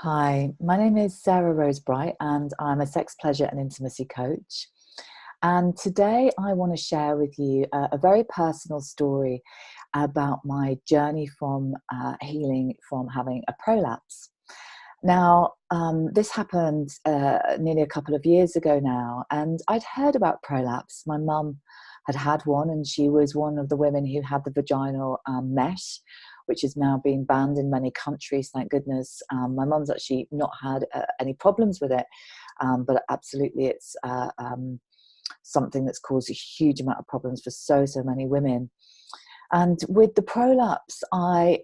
Hi, my name is Sarah Rose Bright and I'm a sex pleasure and intimacy coach. And today I want to share with you a very personal story about my journey from healing from having a prolapse. Now, this happened nearly a couple of years ago now, and I'd heard about prolapse. My mum had had one, and she was one of the women who had the vaginal mesh, which is now being banned in many countries, thank goodness. My mum's actually not had any problems with it, but absolutely it's something that's caused a huge amount of problems for so many women. And with the prolapse, I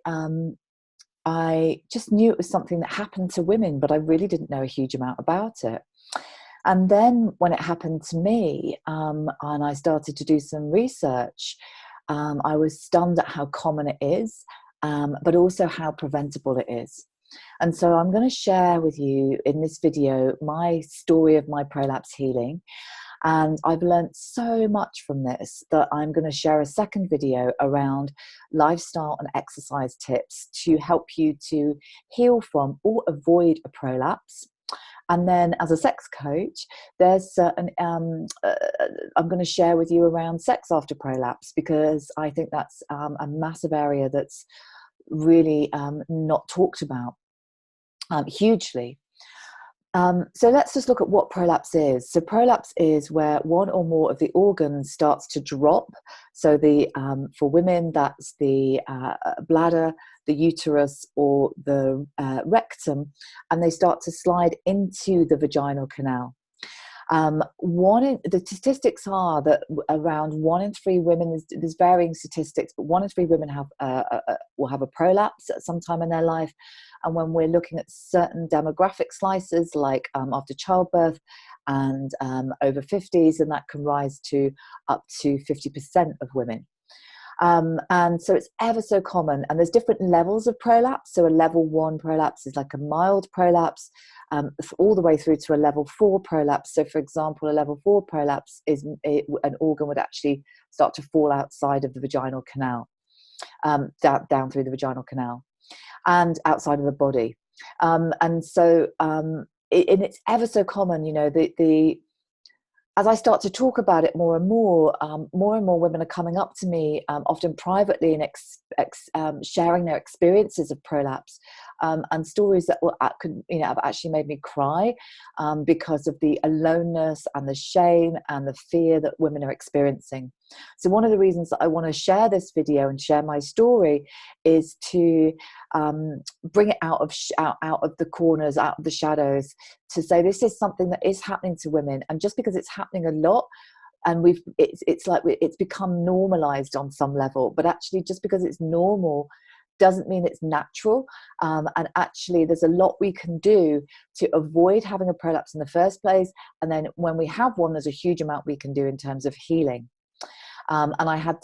just knew it was something that happened to women, but I really didn't know a huge amount about it. And then when it happened to me, and I started to do some research, I was stunned at how common it is, but also how preventable it is. And so I'm going to share with you in this video my story of my prolapse healing. And I've learned so much from this that I'm going to share a second video around lifestyle and exercise tips to help you to heal from or avoid a prolapse. And then as a sex coach, there's certain, I'm going to share with you around sex after prolapse, because I think that's a massive area that's really not talked about hugely. So let's just look at what prolapse is. So prolapse is where one or more of the organs starts to drop. So for women, that's the bladder, the uterus, or the rectum, and they start to slide into the vaginal canal. The statistics are that around 1 in 3 women, there's varying statistics, but 1 in 3 women will have a prolapse at some time in their life. And when we're looking at certain demographic slices, like after childbirth and over 50s, and that can rise to up to 50% of women. And so it's ever so common, and there's different levels of prolapse. So a level 1 prolapse is like a mild prolapse, all the way through to a level 4 prolapse. So for example, a level 4 prolapse is an organ would actually start to fall outside of the vaginal canal, down through the vaginal canal and outside of the body. And so it's ever so common, you know, as I start to talk about it more and more women are coming up to me, often privately, and sharing their experiences of prolapse, and stories that have actually made me cry, because of the aloneness and the shame and the fear that women are experiencing. So one of the reasons that I want to share this video and share my story is to bring it out of the corners, out of the shadows, to say this is something that is happening to women. And just because it's happening a lot, and it's become normalized on some level, but actually just because it's normal doesn't mean it's natural. And actually there's a lot we can do to avoid having a prolapse in the first place. And then when we have one, there's a huge amount we can do in terms of healing. And I had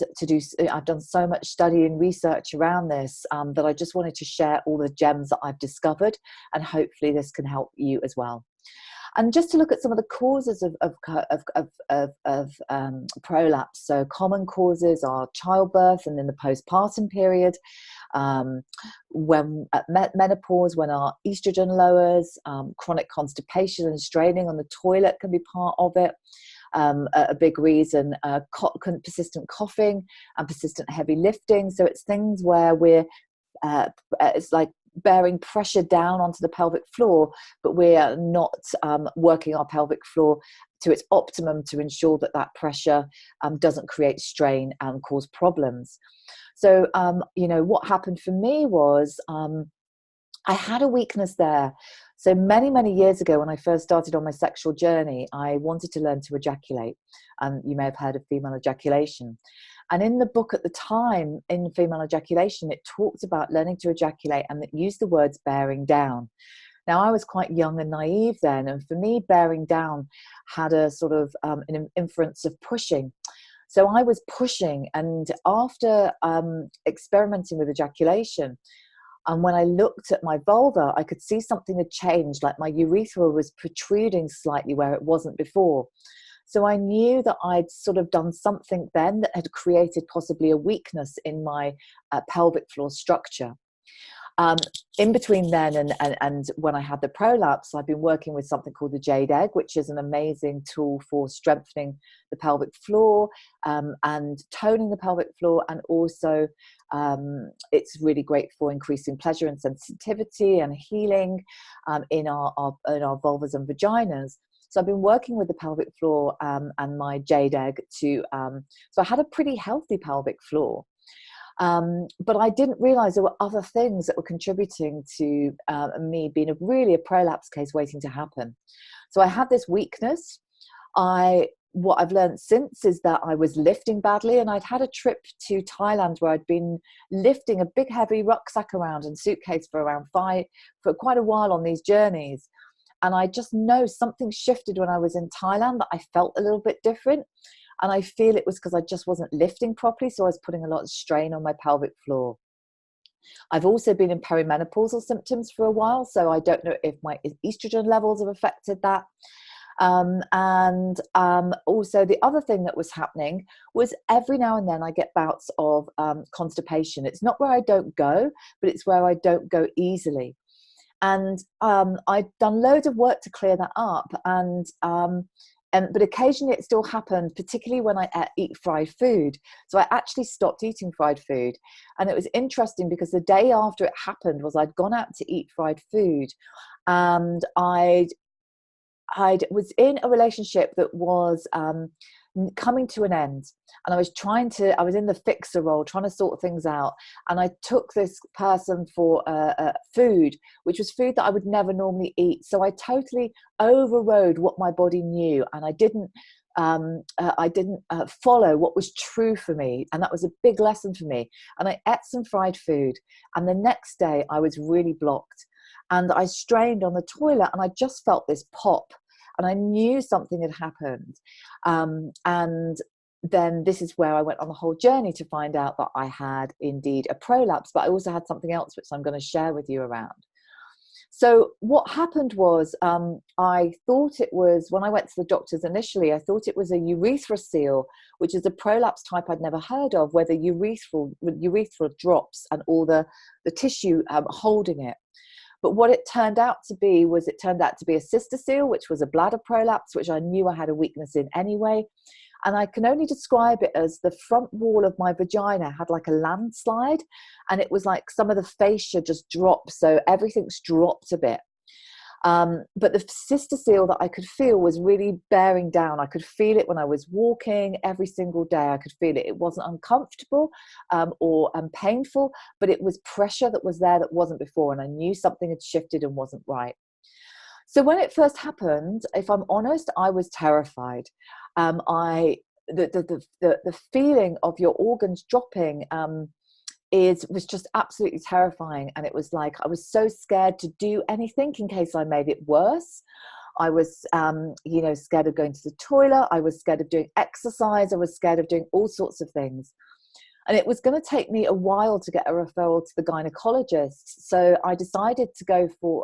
I've done so much study and research around this, that I just wanted to share all the gems that I've discovered, and hopefully this can help you as well. And just to look at some of the causes of prolapse. So common causes are childbirth and in the postpartum period, when at menopause, when our estrogen lowers, chronic constipation and straining on the toilet can be part of it. A big reason, persistent coughing and persistent heavy lifting. So it's things where it's like bearing pressure down onto the pelvic floor, but we're not working our pelvic floor to its optimum to ensure that pressure doesn't create strain and cause problems. So, what happened for me was I had a weakness there. So many years ago, when I first started on my sexual journey, I wanted to learn to ejaculate. You may have heard of female ejaculation. And in the book at the time, in female ejaculation, it talked about learning to ejaculate, and it used the words bearing down. Now, I was quite young and naive then, and for me, bearing down had a sort of an inference of pushing. So I was pushing, and after experimenting with ejaculation, and when I looked at my vulva, I could see something had changed, like my urethra was protruding slightly where it wasn't before. So I knew that I'd sort of done something then that had created possibly a weakness in my pelvic floor structure. Um, in between then and when I had the prolapse, I've been working with something called the Jade Egg, which is an amazing tool for strengthening the pelvic floor and toning the pelvic floor. And also it's really great for increasing pleasure and sensitivity and healing in our vulvas and vaginas. So I've been working with the pelvic floor and my Jade Egg so I had a pretty healthy pelvic floor. But I didn't realize there were other things that were contributing to me being really a prolapse case waiting to happen. So I had this weakness. What I've learned since is that I was lifting badly, and I'd had a trip to Thailand where I'd been lifting a big heavy rucksack around and suitcase for quite a while on these journeys. And I just know something shifted when I was in Thailand, that I felt a little bit different. And I feel it was because I just wasn't lifting properly. So I was putting a lot of strain on my pelvic floor. I've also been in perimenopausal symptoms for a while. So I don't know if my estrogen levels have affected that. Also the other thing that was happening was every now and then I get bouts of constipation. It's not where I don't go, but it's where I don't go easily. And I'd done loads of work to clear that up. But occasionally it still happened, particularly when I eat fried food. So I actually stopped eating fried food. And it was interesting because the day after it happened was I'd gone out to eat fried food, and I was in a relationship that was coming to an end, and I was in the fixer role, trying to sort things out. And I took this person for food, which was food that I would never normally eat. So I totally overrode what my body knew, and I didn't follow what was true for me. And that was a big lesson for me. And I ate some fried food, and the next day I was really blocked, and I strained on the toilet, and I just felt this pop. And I knew something had happened. And then this is where I went on the whole journey to find out that I had indeed a prolapse, but I also had something else which I'm going to share with you around. So what happened was I thought it was, when I went to the doctors initially, I thought it was a urethral, which is a prolapse type I'd never heard of, where the urethral drops and all the tissue holding it. But what it turned out to be a cystocele, which was a bladder prolapse, which I knew I had a weakness in anyway. And I can only describe it as the front wall of my vagina had like a landslide, and it was like some of the fascia just dropped. So everything's dropped a bit. But the cystocele that I could feel was really bearing down. I could feel it when I was walking every single day. I could feel it. It wasn't uncomfortable or painful, but it was pressure that was there that wasn't before. And I knew something had shifted and wasn't right. So when it first happened, if I'm honest, I was terrified. The feeling of your organs dropping was just absolutely terrifying. And it was like I was so scared to do anything in case I made it worse. I was scared of going to the toilet. I was scared of doing exercise. I was scared of doing all sorts of things. And it was going to take me a while to get a referral to the gynecologist. So I decided to go for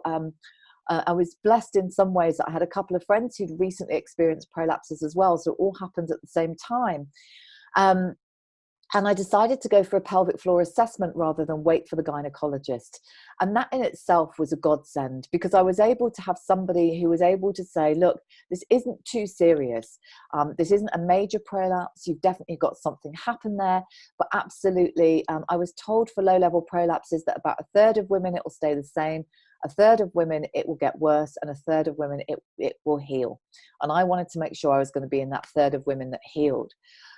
I was blessed in some ways that I had a couple of friends who'd recently experienced prolapses as well. So it all happened at the same time. And I decided to go for a pelvic floor assessment rather than wait for the gynecologist. And that in itself was a godsend, because I was able to have somebody who was able to say, look, this isn't too serious. This isn't a major prolapse. You've definitely got something happen there. But absolutely, I was told for low-level prolapses that about a third of women, it will stay the same. A third of women, it will get worse. And a third of women, it will heal. And I wanted to make sure I was going to be in that third of women that healed.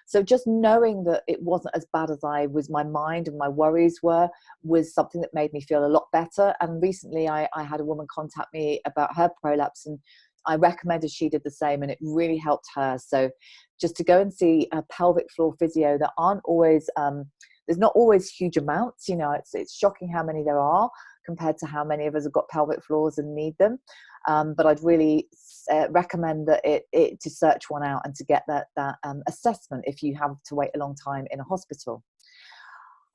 So just knowing that it wasn't as bad as my mind and my worries was something that made me feel a lot better. And recently I had a woman contact me about her prolapse, and I recommended she did the same, and it really helped her. So just to go and see a pelvic floor physio, that aren't always, there's not always huge amounts, it's shocking how many there are compared to how many of us have got pelvic floors and need them. But I'd really recommend that to search one out and to get that assessment if you have to wait a long time in a hospital.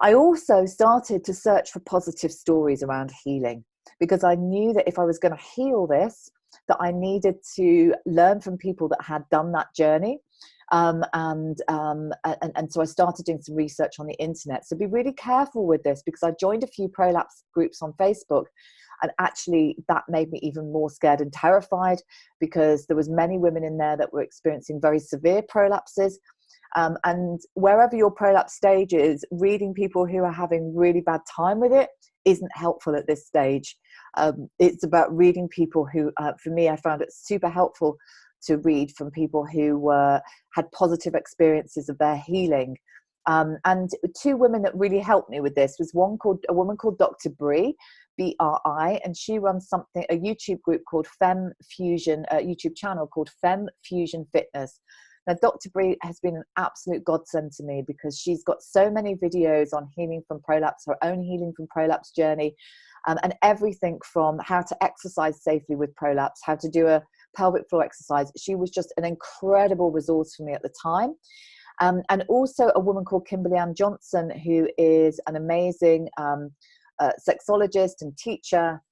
I also started to search for positive stories around healing, because I knew that if I was going to heal this, that I needed to learn from people that had done that journey. And so I started doing some research on the internet. So be really careful with this, because I joined a few prolapse groups on Facebook, and actually that made me even more scared and terrified, because there was many women in there that were experiencing very severe prolapses. And wherever your prolapse stage is, reading people who are having really bad time with it isn't helpful at this stage. It's about reading people who, for me, I found it super helpful to read from people who had positive experiences of their healing. And two women that really helped me with this was a woman called Dr. Bri, BRI, and she runs a YouTube group called Fem Fusion, YouTube channel called Fem Fusion Fitness. Now, Dr. Bri has been an absolute godsend to me, because she's got so many videos on healing from prolapse, her own healing from prolapse journey, and everything from how to exercise safely with prolapse, how to do a pelvic floor exercise. She was just an incredible resource for me at the time. And also a woman called Kimberly Ann Johnson, who is an amazing sexologist and teacher.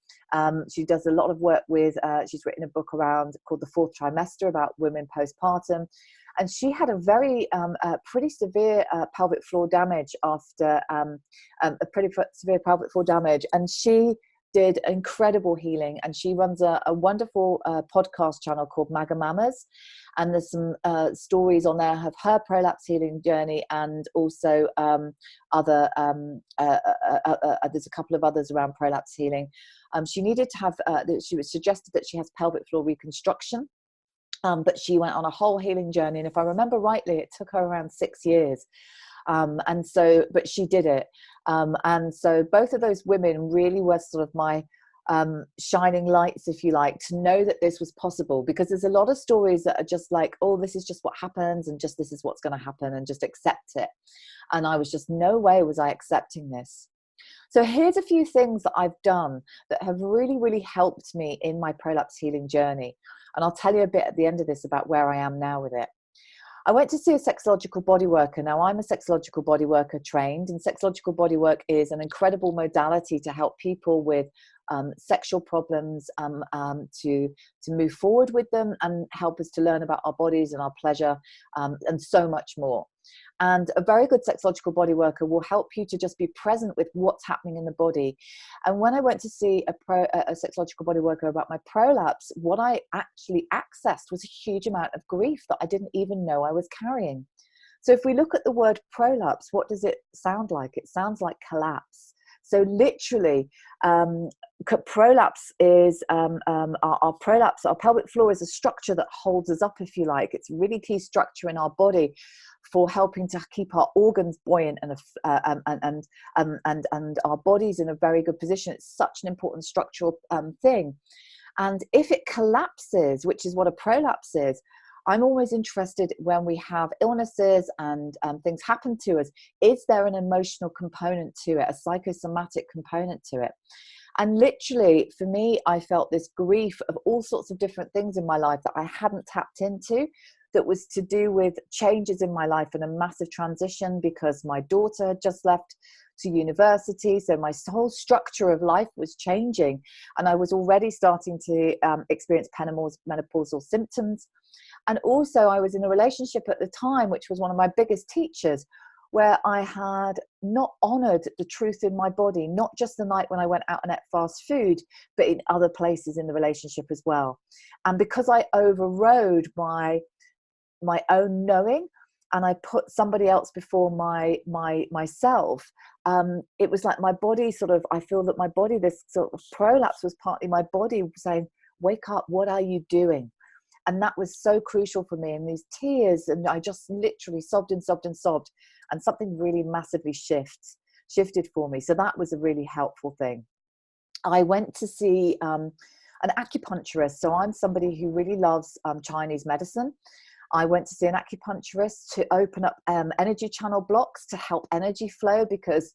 She does a lot of work with, she's written a book called The Fourth Trimester, about women postpartum. And she had a very pretty severe pelvic floor damage after a pretty severe pelvic floor damage. And she did incredible healing, and she runs a wonderful podcast channel called Maga Mamas, and there's some stories on there of her prolapse healing journey, and also there's a couple of others around prolapse healing. She needed to have she was suggested that she has pelvic floor reconstruction, but she went on a whole healing journey, and if I remember rightly, it took her around 6 years. But she did it. And so both of those women really were sort of my shining lights, if you like, to know that this was possible, because there's a lot of stories that are just like, oh, this is just what happens, and just this is what's going to happen, and just accept it. And I was just, no way was I accepting this. So here's a few things that I've done that have really, really helped me in my prolapse healing journey. And I'll tell you a bit at the end of this about where I am now with it. I went to see a sexological bodyworker. Now, I'm a sexological bodyworker trained, and sexological bodywork is an incredible modality to help people with sexual problems to move forward with them, and help us to learn about our bodies and our pleasure, and so much more. And a very good sexological bodyworker will help you to just be present with what's happening in the body. And when I went to see a sexological bodyworker about my prolapse, what I actually accessed was a huge amount of grief that I didn't even know I was carrying. So if we look at the word prolapse, what does it sound like? It sounds like collapse. So literally, prolapse is our prolapse. Our pelvic floor is a structure that holds us up, if you like. It's a really key structure in our body for helping to keep our organs buoyant and our bodies in a very good position. It's such an important structural thing. And if it collapses, which is what a prolapse is, I'm always interested when we have illnesses and things happen to us, is there an emotional component to it, a psychosomatic component to it? And literally, for me, I felt this grief of all sorts of different things in my life that I hadn't tapped into, that was to do with changes in my life and a massive transition, because my daughter had just left to university. So my whole structure of life was changing, and I was already starting to experience menopausal symptoms. And also I was in a relationship at the time, which was one of my biggest teachers, where I had not honored the truth in my body, not just the night when I went out and ate fast food, but in other places in the relationship as well. And because I overrode my own knowing, and I put somebody else before myself, it was like my body sort of, I feel that my body, this sort of prolapse was partly my body saying, wake up, what are you doing? And that was so crucial for me, and these tears, and I just literally sobbed and sobbed and sobbed, and something really massively shifted for me. So that was a really helpful thing. I went to see an acupuncturist. So I'm somebody who really loves Chinese medicine. I went to see an acupuncturist to open up energy channel blocks to help energy flow, because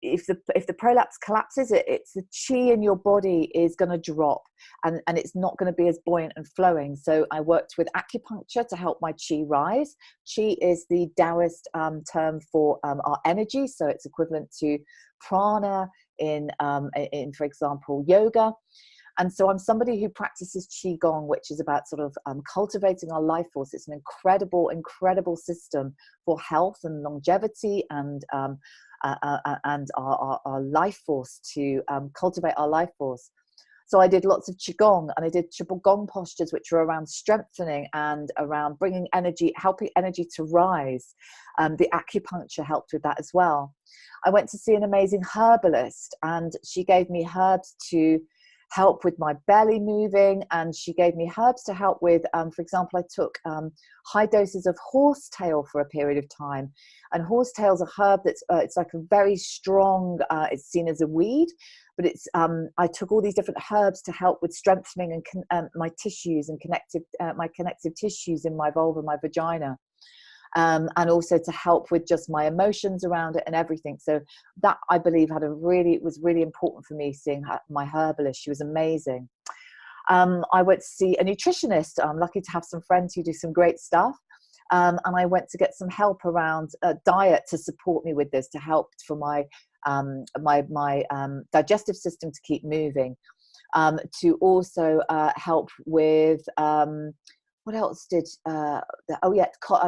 if the prolapse collapses, it's the chi in your body is going to drop, and it's not going to be as buoyant and flowing. So I worked with acupuncture to help my chi rise. Chi is the Taoist term for our energy, so it's equivalent to prana in for example, yoga. And so I'm somebody who practices Qigong, which is about sort of cultivating our life force. It's an incredible system for health and longevity, and our life force, to cultivate our life force. So I did lots of Qigong, and I did triple gong postures, which were around strengthening and around bringing energy, helping energy to rise. The acupuncture helped with that as well. I went to see an amazing herbalist, and she gave me herbs to help with my belly moving, and she gave me herbs to help with, for example, I took high doses of horsetail for a period of time. And horsetail is a herb that's it's like a very strong, it's seen as a weed, but it's I took all these different herbs to help with strengthening and my tissues and my connective tissues in my vulva, my vagina. And also to help with just my emotions around it and everything. So that, I believe, was really important for me, seeing my herbalist. She was amazing. I went to see a nutritionist. I'm lucky to have some friends who do some great stuff. And I went to get some help around diet to support me with this, to help for my digestive system to keep moving, to also help with what else did and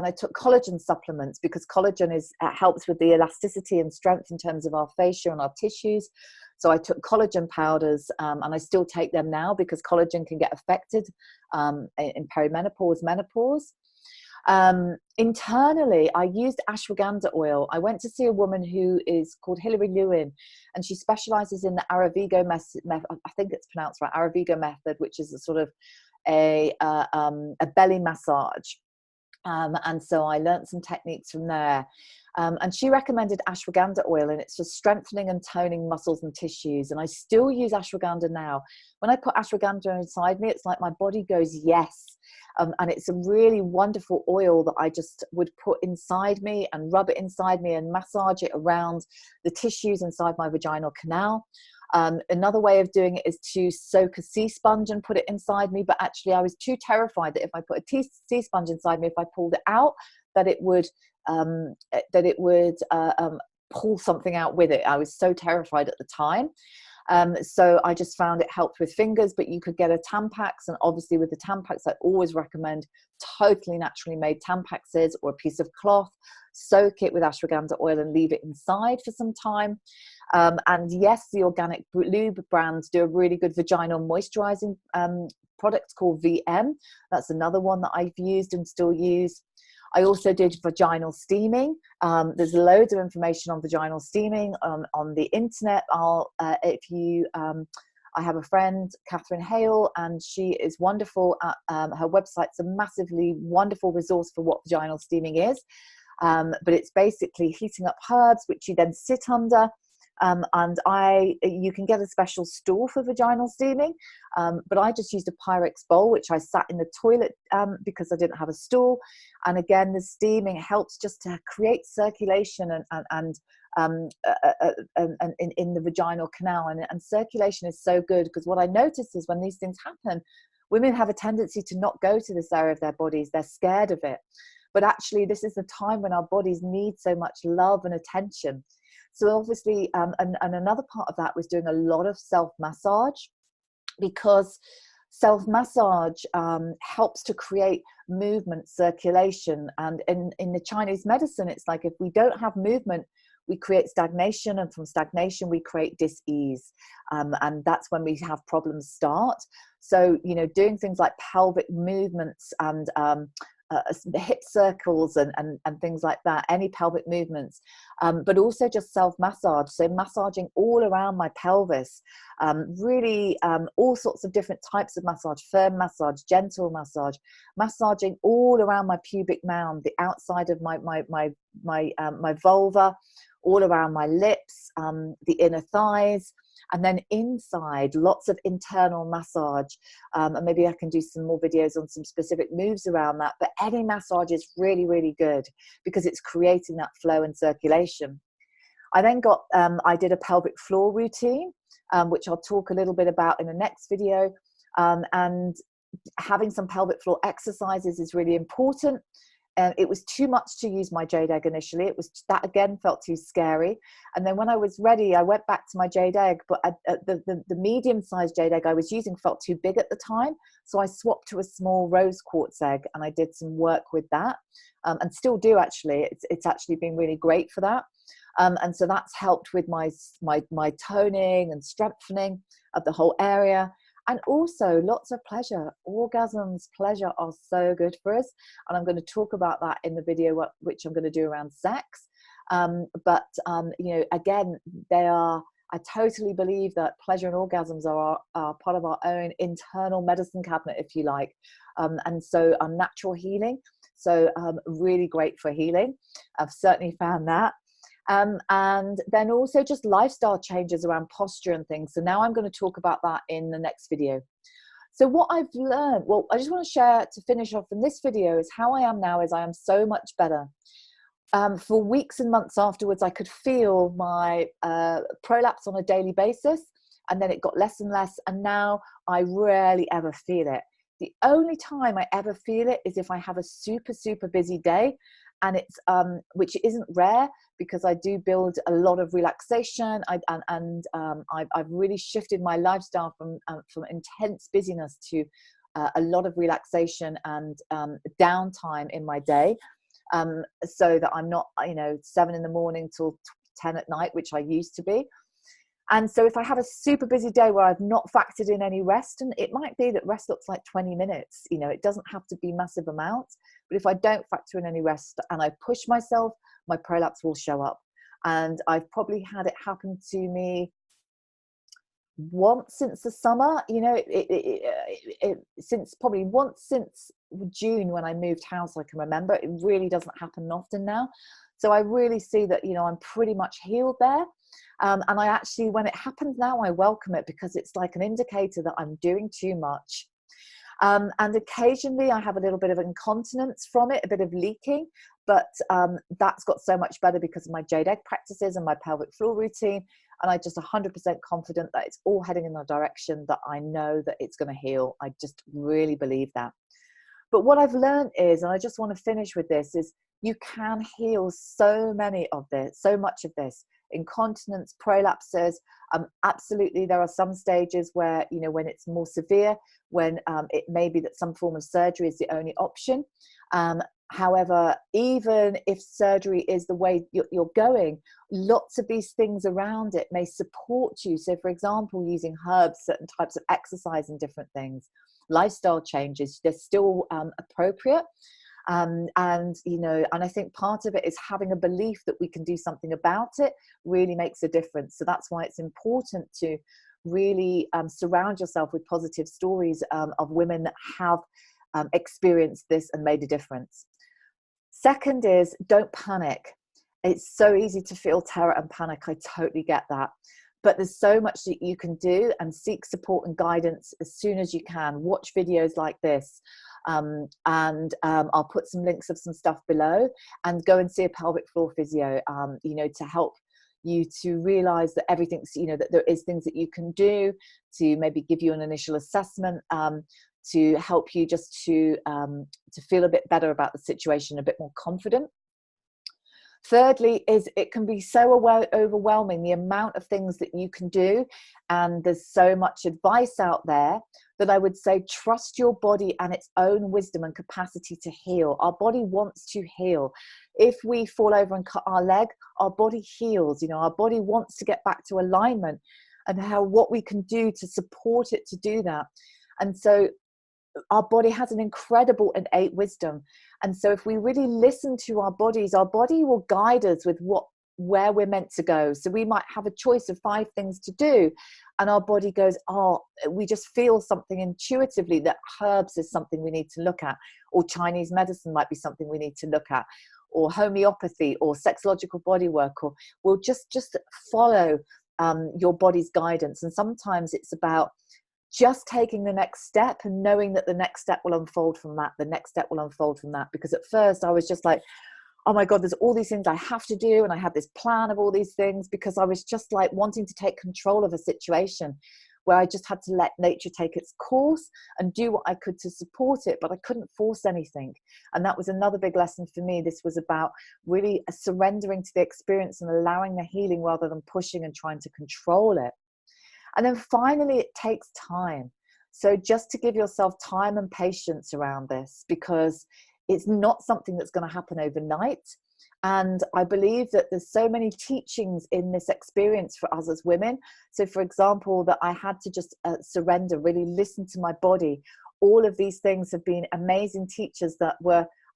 I took collagen supplements, because collagen helps with the elasticity and strength in terms of our fascia and our tissues. So I took collagen powders, and I still take them now, because collagen can get affected in perimenopause, menopause. Internally, I used ashwagandha oil. I went to see a woman who is called Hilary Lewin, and she specializes in the Aravigo method. I think it's pronounced right, Aravigo method, which is a sort of a belly massage. And so I learned some techniques from there. And she recommended ashwagandha oil, and it's for strengthening and toning muscles and tissues. And I still use ashwagandha now. When I put ashwagandha inside me, it's like my body goes, yes. And it's a really wonderful oil that I just would put inside me and rub it inside me and massage it around the tissues inside my vaginal canal. Another way of doing it is to soak a sea sponge and put it inside me. But actually, I was too terrified that if I put a sea sponge inside me, if I pulled it out, that it would pull something out with it. I was so terrified at the time. So I just found it helped with fingers, but you could get a Tampax. And obviously with the Tampax, I always recommend totally naturally made Tampaxes, or a piece of cloth, soak it with ashwagandha oil and leave it inside for some time. And yes, the organic lube brands do a really good vaginal moisturizing product called VM. That's another one that I've used and still use. I also did vaginal steaming. There's loads of information on vaginal steaming on the internet. I have a friend, Catherine Hale, and she is wonderful at her website's a massively wonderful resource for what vaginal steaming is. But it's basically heating up herbs, which you then sit under. And you can get a special stool for vaginal steaming, but I just used a Pyrex bowl, which I sat in the toilet because I didn't have a stool. And again, the steaming helps just to create circulation and in the vaginal canal, and circulation is so good, because what I noticed is when these things happen, women have a tendency to not go to this area of their bodies. They're scared of it, but actually this is the time when our bodies need so much love and attention. So obviously, and another part of that was doing a lot of self-massage, because self-massage helps to create movement, circulation. And in the Chinese medicine, it's like if we don't have movement, we create stagnation, and from stagnation, we create dis-ease. And that's when we have problems start. So, doing things like pelvic movements and hip circles and things like that, any pelvic movements, but also just self-massage. So massaging all around my pelvis, really all sorts of different types of massage, firm massage, gentle massage, massaging all around my pubic mound, the outside of my vulva, all around my lips, the inner thighs. And then inside, lots of internal massage. And maybe I can do some more videos on some specific moves around that. But any massage is really, really good, because it's creating that flow and circulation. I then I did a pelvic floor routine, which I'll talk a little bit about in the next video. And having some pelvic floor exercises is really important. And it was too much to use my jade egg initially. It was, that again felt too scary. And then when I was ready, I went back to my jade egg, but the medium-sized jade egg I was using felt too big at the time. So I swapped to a small rose quartz egg, and I did some work with that, and still do actually. It's actually been really great for that. And so that's helped with my toning and strengthening of the whole area. And also lots of pleasure. Orgasms, pleasure are so good for us. And I'm going to talk about that in the video, which I'm going to do around sex. But you know, again, I totally believe that pleasure and orgasms are part of our own internal medicine cabinet, if you like. And so natural healing. So really great for healing. I've certainly found that. And then also just lifestyle changes around posture and things. So now I'm going to talk about that in the next video. So what I've learned, well, I just want to share to finish off in this video is how I am now is I am so much better. For weeks and months afterwards, I could feel my prolapse on a daily basis, and then it got less and less, and now I rarely ever feel it. The only time I ever feel it is if I have a super, super busy day, and it's which isn't rare because I do build a lot of relaxation. I've really shifted my lifestyle from intense busyness to a lot of relaxation and downtime in my day, so that I'm not 7 in the morning till 10 at night, which I used to be. And so if I have a super busy day where I've not factored in any rest, and it might be that rest looks like 20 minutes, it doesn't have to be massive amounts, but if I don't factor in any rest and I push myself, my prolapse will show up. And I've probably had it happen to me once since the summer, since June when I moved house, I can remember. It really doesn't happen often now. So I really see that, I'm pretty much healed there. And I actually, when it happens now, I welcome it because it's like an indicator that I'm doing too much. And occasionally I have a little bit of incontinence from it, a bit of leaking, but that's got so much better because of my jade egg practices and my pelvic floor routine. And I'm just 100% confident that it's all heading in the direction that I know that it's going to heal. I just really believe that. But what I've learned is, and I just want to finish with this, is you can heal so much of this. Incontinence, prolapses, absolutely there are some stages where, when it's more severe, when it may be that some form of surgery is the only option. However, even if surgery is the way you're going, lots of these things around it may support you. So for example, using herbs, certain types of exercise and different things, lifestyle changes, they're still appropriate. And I think part of it is having a belief that we can do something about it really makes a difference. So that's why it's important to really surround yourself with positive stories of women that have experienced this and made a difference. Second is, don't panic. It's so easy to feel terror and panic. I totally get that. But there's so much that you can do, and seek support and guidance as soon as you can. Watch videos like this. I'll put some links of some stuff below, and go and see a pelvic floor physio, to help you to realize that everything's, that there is things that you can do to maybe give you an initial assessment, to help you just to feel a bit better about the situation, a bit more confident. Thirdly is, it can be so overwhelming, the amount of things that you can do, and there's so much advice out there, that I would say trust your body and its own wisdom and capacity to heal. Our body wants to heal. If we fall over and cut our leg, our body heals. Our body wants to get back to alignment, and what we can do to support it to do that. And so our body has an incredible innate wisdom. And so if we really listen to our bodies, our body will guide us with where we're meant to go. So we might have a choice of 5 things to do, and our body goes, we just feel something intuitively that herbs is something we need to look at, or Chinese medicine might be something we need to look at, or homeopathy, or sexological body work, or we'll just follow your body's guidance. And sometimes it's about just taking the next step and knowing that the next step will unfold from that, the next step will unfold from that. Because at first I was just like, oh my God, there's all these things I have to do. And I had this plan of all these things because I was just like wanting to take control of a situation. where I just had to let nature take its course and do what I could to support it, but I couldn't force anything. And that was another big lesson for me. This was about really surrendering to the experience and allowing the healing rather than pushing and trying to control it. And then finally, it takes time. So just to give yourself time and patience around this, because it's not something that's going to happen overnight. And I believe that there's so many teachings in this experience for us as women. So for example, that I had to just surrender, really listen to my body. All of these things have been amazing teachers that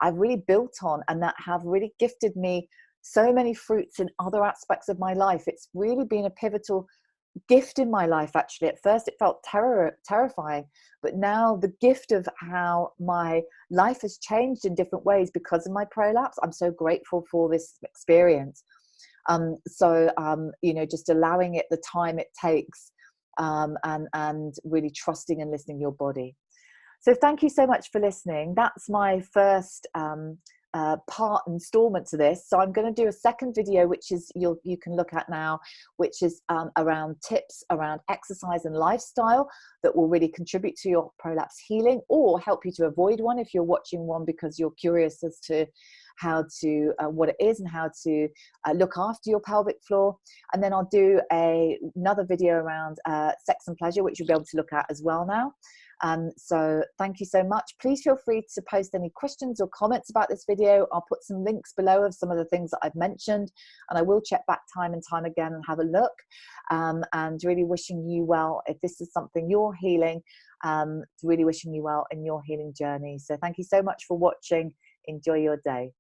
I've really built on, and that have really gifted me so many fruits in other aspects of my life. It's really been a pivotal gift in my life. Actually, at first it felt terrifying, but now the gift of how my life has changed in different ways because of my prolapse, I'm so grateful for this experience. Just allowing it the time it takes, and really trusting and listening to your body. So thank you so much for listening. That's my first part installment to this. So I'm going to do a second video, which is you can look at now, which is around tips around exercise and lifestyle that will really contribute to your prolapse healing, or help you to avoid one if you're watching one because you're curious as to how to what it is and how to look after your pelvic floor. And then I'll do another video around sex and pleasure, which you'll be able to look at as well now. So thank you so much. Please feel free to post any questions or comments about this video. I'll put some links below of some of the things that I've mentioned, and I will check back time and time again and have a look, and really wishing you well if this is something you're healing, really wishing you well in your healing journey. So thank you so much for watching. Enjoy your day.